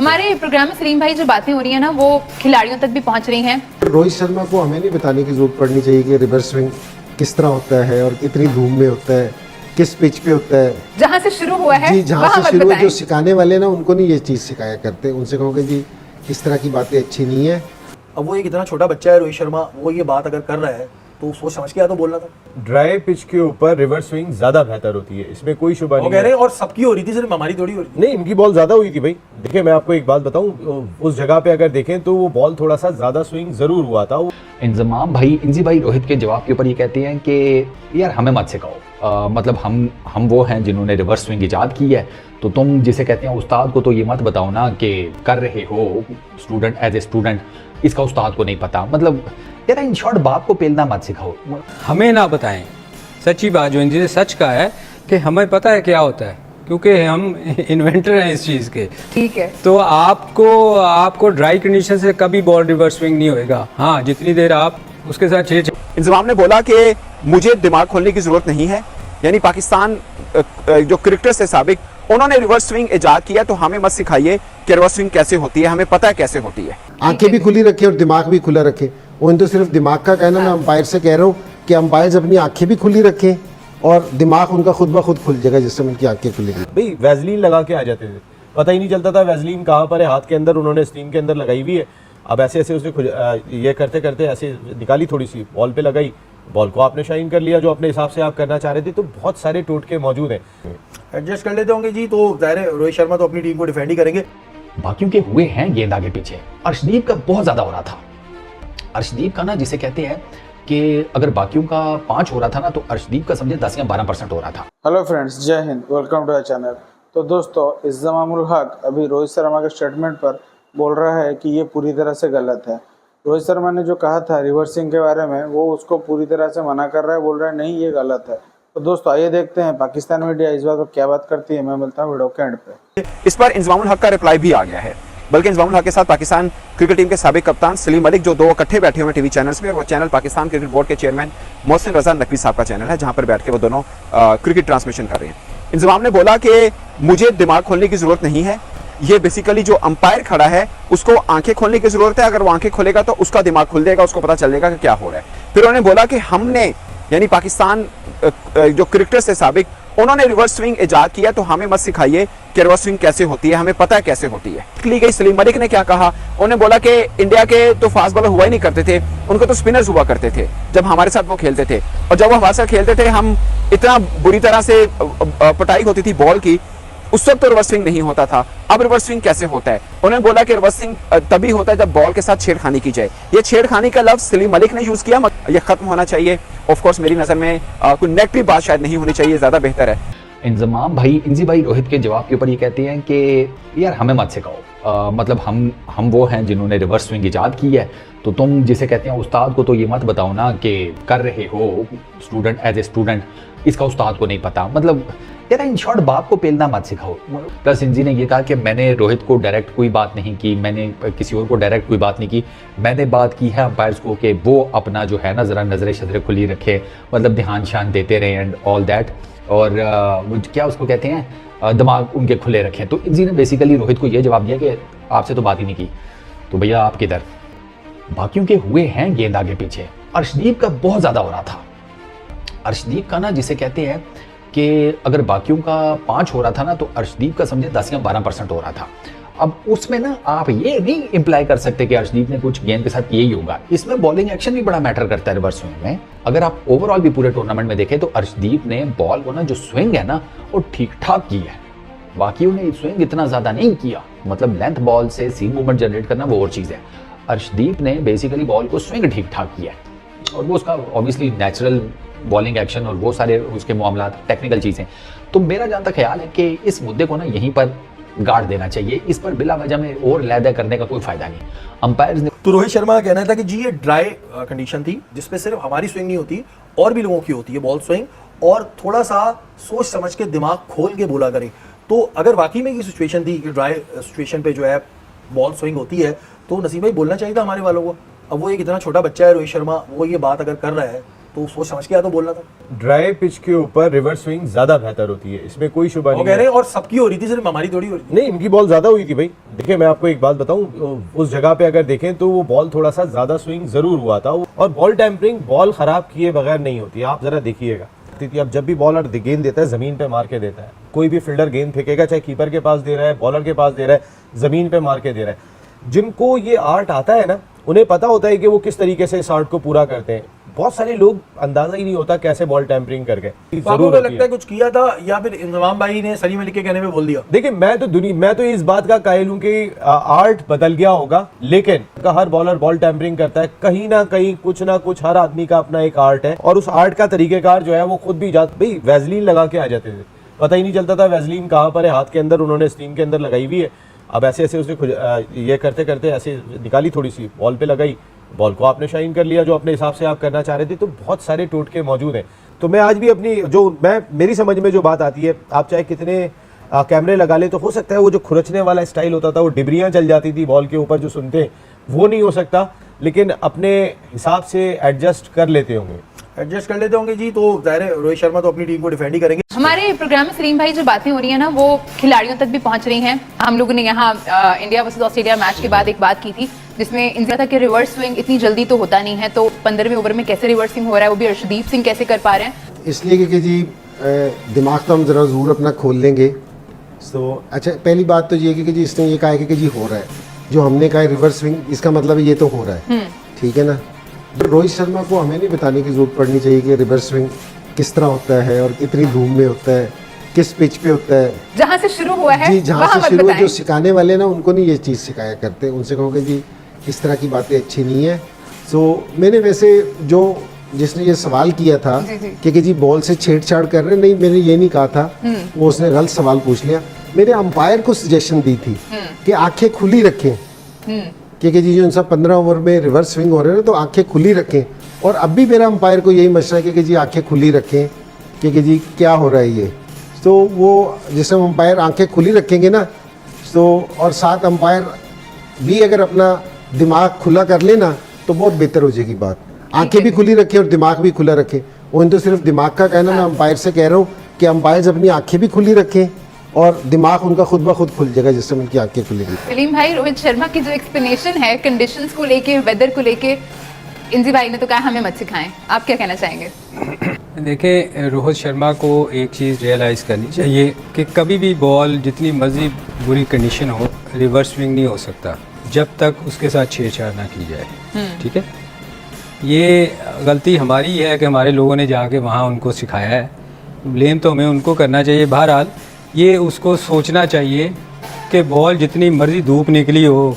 हमारे प्रोग्राम में सलीम भाई जो बातें हो रही हैं ना वो खिलाड़ियों तक भी पहुंच रही हैं। रोहित शर्मा को हमें नहीं बताने की जरूरत पड़नी चाहिए कि रिवर्स स्विंग किस तरह होता है और कितनी धूम में होता है, किस पिच पे होता है। जहां से शुरू हुआ है जी, जहाँ वहां से मत शुरू हुआ, बताएं। जो सिखाने वाले ना उनको नहीं ये चीज़ सिखाया करते, उनसे कहोगे जी इस तरह की बातें अच्छी नहीं है। अब वो एक इतना छोटा बच्चा है रोहित शर्मा, वो ये बात अगर कर रहा है तो सोच समझ के या तो बोलना था। ड्राई पिच के ऊपर रिवर्स स्विंग ज्यादा बेहतर होती है, इसमें कोई शुबा वो नहीं कह रहे है। हैं और सबकी हो रही थी, सिर्फ हमारी थोड़ी हो रही थी। नहीं, इनकी बॉल ज्यादा हुई थी भाई। देखिए मैं आपको एक बात बताऊं, उस जगह पे अगर देखें तो वो बॉल थोड़ा सा ज्यादा स्विंग जरूर हुआ था। इंजमाम भाई, इंजी भाई रोहित के जवाब के ऊपर ये कहते हैं कि यार हमें मत सिखाओ, मतलब हम वो हैं जिन्होंने रिवर्स स्विंग इजाद की है, तो तुम जिसे कहते हैं उस्ताद को तो ये मत बताओ ना कि कर रहे हो स्टूडेंट, एज ए स्टूडेंट इसका उस्ताद को नहीं पता। मतलब यार इन शॉर्ट बाप को पेलना मत सिखाओ। हमें ना बताएं, सच्ची बात जो इनसे सच का है कि हमें पता है क्या होता है, क्योंकि हम इन्वेंटर हैं इस चीज़ के। ठीक है, तो आपको ड्राई कंडीशन से कभी बॉल रिवर्स स्विंग नहीं होएगा। हाँ, जितनी देर आप उसके साथ छेड़ इंजमाम ने बोला कि मुझे दिमाग खोलने की जरूरत नहीं है, यानी पाकिस्तान जो क्रिकेटर्स थे साबिक, उन्होंने रिवर्स स्विंग इजाद किया, तो हमें मत सिखाइए कि रिवर्स स्विंग कैसे होती है, हमें पता है कैसे होती है। आंखें भी खुली रखे और दिमाग भी खुला रखे। वो तो सिर्फ दिमाग का कहना, मैं अंपायर से कह रहा हूँ कि अंपायर अपनी आंखें भी खुली रखें और दिमाग उनका खुद ब खुद खुल जाएगा जिससे उनकी आंखें खुली रही। भाई वैजलीन लगा के आ जाते थे, पता ही नहीं चलता था वैजलीन कहाँ पर है, हाथ के अंदर उन्होंने स्टीम के अंदर लगाई हुई है। अब ऐसे ऐसे उसने ये करते करते ऐसे निकाली, थोड़ी सी बॉल पे लगाई, बॉल को आपने शाइन कर लिया जो अपने हिसाब से आप करना चाह रहे थे। तो बहुत सारे टोटके मौजूद हैं, एडजस्ट कर लेते होंगे जी। तो जाहिर है रोहित शर्मा तो अपनी टीम को डिफेंड ही करेंगे। बाकियों के हुए हैं गेंद आगे पीछे। अर्शदीप का बहुत ज्यादा हो रहा था। अर्शदीप का ना जिसे कहते हैं कि अगर बाकियों का 5 हो रहा था ना, तो अर्शदीप का समझे 10 या 12% हो रहा था। Hello friends, Jai Hind, welcome to the channel. तो दोस्तों, इंजमामुल हक अभी रोहित शर्मा के स्टेटमेंट पर बोल रहा है कि ये पूरी तरह से गलत है। रोहित शर्मा ने जो कहा था रिवर्सिंग के बारे में, वो उसको पूरी तरह से मना कर रहा है, बोल रहा है नहीं ये गलत है। तो दोस्तों आइए देखते हैं पाकिस्तान मीडिया इस बात पर क्या बात करती है। मैं मिलता हूँ वीडियो के एंड पे। इस पर इंजमामुल हक का रिप्लाई भी आ गया है, बल्कि इंजमामुल हक के साथ पाकिस्तान क्रिकेट टीम के साबिक कप्तान सलीम मलिक, जो 2 इकट्ठे बैठे हुए टीवी चैनल्स में, और वो चैनल पाकिस्तान क्रिकेट बोर्ड के चेयरमैन मोहसिन रजा नकवी साहब का चैनल है, जहां पर बैठ के वो दोनों क्रिकेट ट्रांसमिशन कर रहे हैं। इंजमाम ने बोला कि मुझे दिमाग खोलने की जरूरत नहीं है, ये बेसिकली जो अंपायर खड़ा है उसको आंखें खोलने की जरूरत है। अगर वो आंखें खोलेगा तो उसका दिमाग खुल जाएगा, उसको पता चल जाएगा कि क्या हो रहा है। फिर उन्होंने बोला कि हमने, यानी पाकिस्तान जो क्रिकेटर्स थे साबिक, उन्होंने रिवर्स स्विंग इजाद किया, तो हमें मत सिखाइए कि रिवर्स स्विंग कैसे होती है, हमें पता है कैसे होती है। ली गई सलीम मलिक ने क्या कहा, उन्होंने बोला कि इंडिया के तो फास्ट बॉलर हुआ ही नहीं करते थे, उनको तो स्पिनर्स हुआ करते थे जब हमारे साथ वो खेलते थे, और जब वो हमारे साथ खेलते थे हम इतना बुरी तरह से पिटाई होती थी बॉल की, उस वक्त तो रिवर्स स्विंग नहीं होता था। अब रिवर्स स्विंग कैसे होता है? उन्होंने बोला कि रिवर्स स्विंग तभी होता है जब बॉल के साथ छेड़खानी की जाए। ये छेड़खानी का लफ्ज सलीम मलिक ने यूज किया, ये खत्म होना चाहिए। ऑफ कोर्स मेरी नजर में कोई नेगेटिव बात शायद नहीं होनी चाहिए, ज्यादा बेहतर है। इंजमाम भाई, इंजी भाई रोहित के जवाब के ऊपर ये कहते हैं कि यार हमें मत सिखाओ, मतलब हम वो हैं जिन्होंने रिवर्स स्विंग इजाद की है, तो तुम जिसे कहते हैं उस्ताद को तो ये मत बताओ ना कि कर रहे हो स्टूडेंट, एज ए स्टूडेंट इसका उस्ताद को नहीं पता। मतलब यार इन शॉर्ट बाप को पेलना मत सिखाओ। प्लस इंजी ने ये कहा कि मैंने रोहित को डायरेक्ट कोई बात नहीं की, मैंने किसी और को डायरेक्ट कोई बात नहीं की, मैंने बात की है अंपायर्स को कि वो अपना जो है ना ज़रा नज़रें शजरें खुली रखे, मतलब ध्यान शान देते रहे एंड ऑल दैट, और क्या उसको कहते हैं दिमाग उनके खुले रखें। तो इंजी ने बेसिकली रोहित को ये जवाब दिया कि आपसे तो बात ही नहीं की, तो भैया आप किधर। बाकियों के हुए हैं गेंद आगे पीछे। अर्शदीप का बहुत ज़्यादा हो रहा था। अर्शदीप का ना जिसे कहते हैं कि अगर बाकियों का 5 हो रहा था ना, तो अर्शदीप का समझे 10 या 12% हो रहा था। अब उसमें ना आप ये नहीं इम्प्लाई कर सकते कि अर्शदीप ने कुछ गेंद के साथ यही होगा। इसमें बॉलिंग एक्शन भी बड़ा मैटर करता है रिवर्स स्विंग में। अगर आप ओवरऑल भी पूरे टूर्नामेंट में देखें तो अर्शदीप ने बॉल को ना जो स्विंग है ना वो ठीक ठाक की है। बाकियों ने स्विंग इतना ज्यादा नहीं किया, मतलब लेंथ बॉल से सीम मूवमेंट जनरेट करना वो और चीज है। अर्शदीप ने बेसिकली बॉल को स्विंग ठीक ठाक किया है, और वो उसका ऑब्वियसली नेचुरल बॉलिंग एक्शन और वो सारे उसके मामला टेक्निकल चीजें। तो मेरा जहां तक ख्याल है कि इस मुद्दे को ना यहीं पर गाड़ देना चाहिए, इस पर बिला वजह में और लैदा करने का कोई फायदा नहीं। अंपायर्स ने तो रोहित शर्मा का कहना था कि जी ये ड्राई कंडीशन थी, जिसपे सिर्फ हमारी स्विंग नहीं होती और भी लोगों की होती है बॉल स्विंग, और थोड़ा सा सोच समझ के दिमाग खोल के बोला करें। तो अगर वाकई में ये सिचुएशन थी कि ड्राई सिचुएशन पे जो है बॉल स्विंग होती है, तो नसीम भाई बोलना चाहिए था हमारे वालों को। अब वो एक इतना छोटा बच्चा है रोहित शर्मा, वो ये बात अगर कर रहा है तो सोच समझ के या तो बोलना था। ड्राई पिच के ऊपर रिवर्स स्विंग ज्यादा बेहतर होती है, इसमें कोई शुबा वो नहीं कह रहे है। हैं और सबकी हो रही थी, सिर्फ हमारी थोड़ी हो रही थी। नहीं, इनकी बॉल ज्यादा हुई थी भाई। देखिए मैं आपको एक बात बताऊं, उस जगह पे अगर देखें तो वो बॉल थोड़ा सा ज्यादा स्विंग जरूर हुआ था। और बॉल टैंपरिंग बॉल खराब किए बगैर नहीं होती, आप जरा देखिएगा। अब जब भी बॉलर गेंद देता है जमीन पे मार के देता है। कोई भी फील्डर गेंद फेंकेगा, चाहे कीपर के पास दे रहा है, बॉलर के पास दे रहा है, जमीन पे मार के दे रहा है। जिनको ये आर्ट आता है ना, उन्हें पता होता है कि वो किस तरीके से इस आर्ट को पूरा करते हैं। बहुत सारे लोग अंदाजा ही नहीं होता कैसे बॉल टैंपरिंग करके। आपको जरूर तो होती लगता है कुछ किया था या फिर इंजमाम भाई ने सलीम अली के कहने में बोल दिया? देखिए मैं तो इस बात का कायल हूं कि आर्ट बदल गया होगा, लेकिन हर बॉलर बॉल टैंपरिंग करता है कहीं ना कहीं, कुछ ना कुछ। हर आदमी का अपना एक आर्ट है और उस आर्ट का तरीकेकार जो है वो खुद भी भाई वैजलीन लगा के आ जाते थे, पता ही नहीं चलता था वैजलीन कहाँ पर है। हाथ के अंदर उन्होंने स्टीम के अंदर लगाई हुई है। अब ऐसे ऐसे उसने ये करते करते ऐसे निकाली, थोड़ी सी बॉल पे लगाई, बॉल को आपने शाइन कर लिया जो अपने हिसाब से आप करना चाह रहे थे। तो बहुत सारे टोटके मौजूद हैं। तो मैं आज भी अपनी मेरी समझ में जो बात आती है, आप चाहे कितने कैमरे लगा ले, तो हो सकता है वो जो खुरचने वाला स्टाइल होता था, वो डिबरियाँ चल जाती थी बॉल के ऊपर जो सुनते हैं, वो नहीं हो सकता, लेकिन अपने हिसाब से एडजस्ट कर लेते होंगे। एडजस्ट कर लेते होंगे जी। तो जाहिर है रोहित शर्मा तो अपनी टीम को डिफेंड ही करेंगे। हमारे प्रोग्राम में सलीम भाई जो बातें हो रही है ना, वो खिलाड़ियों तक भी पहुंच रही हैं। हम लोगों ने यहाँ इंडिया वर्सेस ऑस्ट्रेलिया मैच के बाद एक बात की थी, जिसमें इनसे था कि रिवर्स स्विंग इतनी जल्दी तो होता नहीं है, तो 15वें ओवर में कैसे रिवर्स स्विंग हो रहा है, वो भी अर्शदीप सिंह कैसे कर पा रहे हैं। इसलिए कि जी दिमाग तो हम ज़रा ज़रूर अपना खोल लेंगे। तो अच्छा, पहली बात तो ये कि जी इसने ये कहा है कि जी हो रहा है, जो हमने कहा है रिवर्स स्विंग, इसका मतलब ये तो हो रहा है, ठीक है ना। रोहित शर्मा को हमें नहीं बताने की ज़रूरत पड़नी चाहिए कि रिवर्स स्विंग किस तरह होता है और कितनी धूम में होता है, किस पिच पे होता है। जहाँ से शुरू हुआ है जी, जहाँ वहाँ से मत शुरू, बताएं। जो सिखाने वाले ना उनको नहीं ये चीज़ सिखाया करते, उनसे कहोगे जी इस तरह की बातें अच्छी नहीं है। सो मैंने वैसे जिसने ये सवाल किया था कि जी बॉल से छेड़छाड़ कर रहे, नहीं मैंने ये नहीं कहा था, वो उसने गलत सवाल पूछ लिया। मैंने अंपायर को सजेशन दी थी कि आंखें खुली रखें, क्योंकि जी जो इन सब 15 ओवर में रिवर्स स्विंग हो रहे हैं तो आंखें खुली रखें। और अब भी मेरा अंपायर को यही मशवरा है कि जी आंखें खुली रखें, क्योंकि जी क्या हो रहा है ये। तो वो जैसे हम अंपायर आंखें खुली रखेंगे ना, तो और साथ अंपायर भी अगर अपना दिमाग खुला कर लेना तो बहुत बेहतर हो जाएगी बात। आंखें भी खुली रखें और दिमाग भी खुला रखें। वो तो सिर्फ दिमाग का कहना, मैं अंपायर से कह रहा हूँ कि अंपायर अपनी आंखें भी खुली रखें और दिमाग उनका खुद ब खुद खुल जाएगा जिससे उनकी आंखें खुलेगी। सलीम भाई, रोहित शर्मा की जो एक्सप्लेनेशन है कंडीशंस को लेके, वेदर को लेके, इंजी भाई ने तो कहा हमें मत सिखाएं, आप क्या कहना चाहेंगे? देखें, रोहित शर्मा को एक चीज़ रियलाइज़ करनी चाहिए कि कभी भी बॉल जितनी मर्जी बुरी कंडीशन हो, रिवर्स स्विंग नहीं हो सकता जब तक उसके साथ छेड़छाड़ ना की जाए। ठीक है, ये गलती हमारी है कि हमारे लोगों ने जाके वहाँ उनको सिखाया है। ब्लेम तो हमें उनको करना चाहिए। बहरहाल ये उसको सोचना चाहिए कि बॉल जितनी मर्जी धूप निकली हो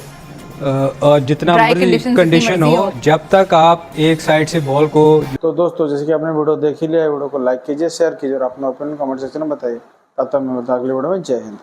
और जितना Dry मर्जी conditions कंडीशन जितनी हो, मर्जी जब तक आप एक साइड से बॉल को। तो दोस्तों, जैसे कि आपने वीडियो देख ही लिया है, वीडियो को लाइक कीजिए, शेयर कीजिए और अपना ओपिनियन कमेंट सेक्शन में बताइए। तब तक मैं अगले वीडियो में। जय हिंद।